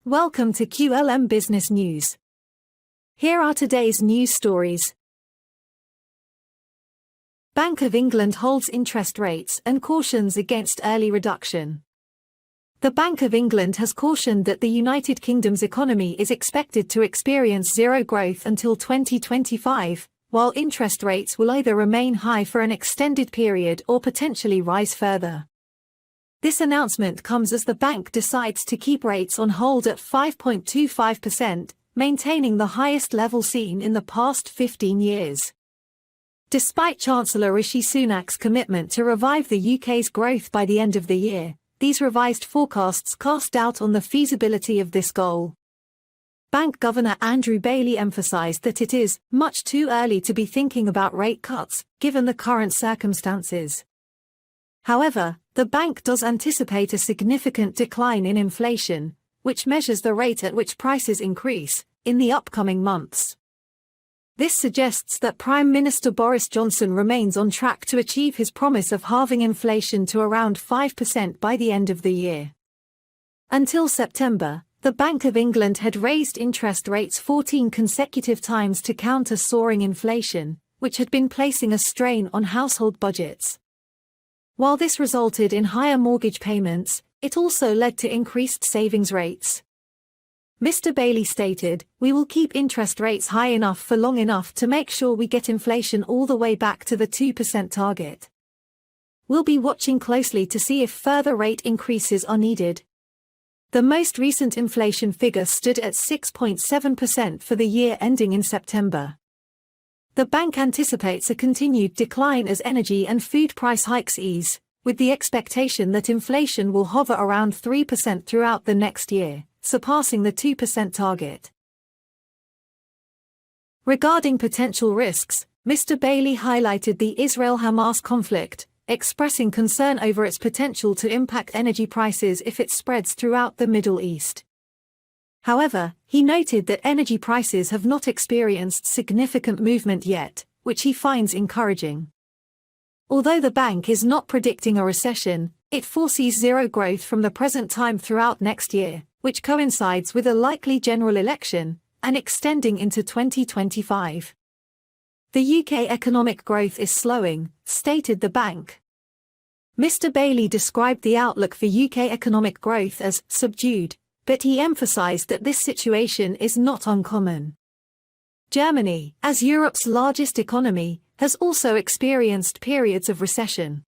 Welcome to QLM Business News. Here are today's news stories. Bank of England holds interest rates and cautions against early reduction. The Bank of England has cautioned that the United Kingdom's economy is expected to experience zero growth until 2025, while interest rates will either remain high for an extended period or potentially rise further. This announcement comes as the bank decides to keep rates on hold at 5.25%, maintaining the highest level seen in the past 15 years. Despite Chancellor Rishi Sunak's commitment to revive the UK's growth by the end of the year, these revised forecasts cast doubt on the feasibility of this goal. Bank Governor Andrew Bailey emphasised that it is much too early to be thinking about rate cuts, given the current circumstances. However, the bank does anticipate a significant decline in inflation, which measures the rate at which prices increase, in the upcoming months. This suggests that Prime Minister Boris Johnson remains on track to achieve his promise of halving inflation to around 5% by the end of the year. Until September, the Bank of England had raised interest rates 14 consecutive times to counter soaring inflation, which had been placing a strain on household budgets. While this resulted in higher mortgage payments, it also led to increased savings rates. Mr. Bailey stated, "We will keep interest rates high enough for long enough to make sure we get inflation all the way back to the 2% target. We'll be watching closely to see if further rate increases are needed." The most recent inflation figure stood at 6.7% for the year ending in September. The bank anticipates a continued decline as energy and food price hikes ease, with the expectation that inflation will hover around 3% throughout the next year, surpassing the 2% target. Regarding potential risks, Mr. Bailey highlighted the Israel-Hamas conflict, expressing concern over its potential to impact energy prices if it spreads throughout the Middle East. However, he noted that energy prices have not experienced significant movement yet, which he finds encouraging. Although the bank is not predicting a recession, it foresees zero growth from the present time throughout next year, which coincides with a likely general election, and extending into 2025. "The UK economic growth is slowing," stated the bank. Mr. Bailey described the outlook for UK economic growth as subdued, but he emphasized that this situation is not uncommon. Germany, as Europe's largest economy, has also experienced periods of recession.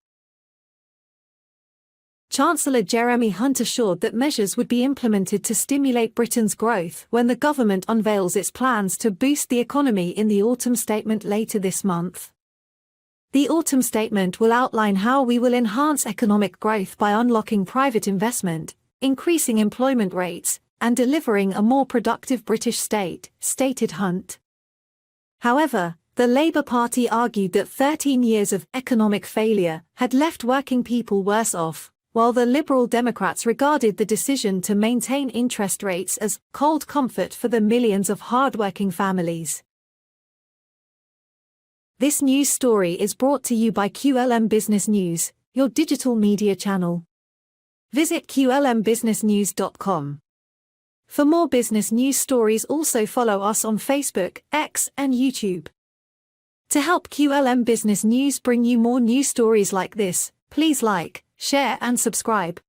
Chancellor Jeremy Hunt assured that measures would be implemented to stimulate Britain's growth when the government unveils its plans to boost the economy in the autumn statement later this month. The autumn statement will outline how we will enhance economic growth by unlocking private investment, increasing employment rates, and delivering a more productive British state, stated Hunt. However, the Labour Party argued that 13 years of economic failure had left working people worse off, while the Liberal Democrats regarded the decision to maintain interest rates as cold comfort for the millions of hard-working families. This news story is brought to you by QLM Business News, your digital media channel. Visit qlmbusinessnews.com. For more business news stories, also follow us on Facebook, X, and YouTube. To help QLM Business News bring you more news stories like this, please like, share and subscribe.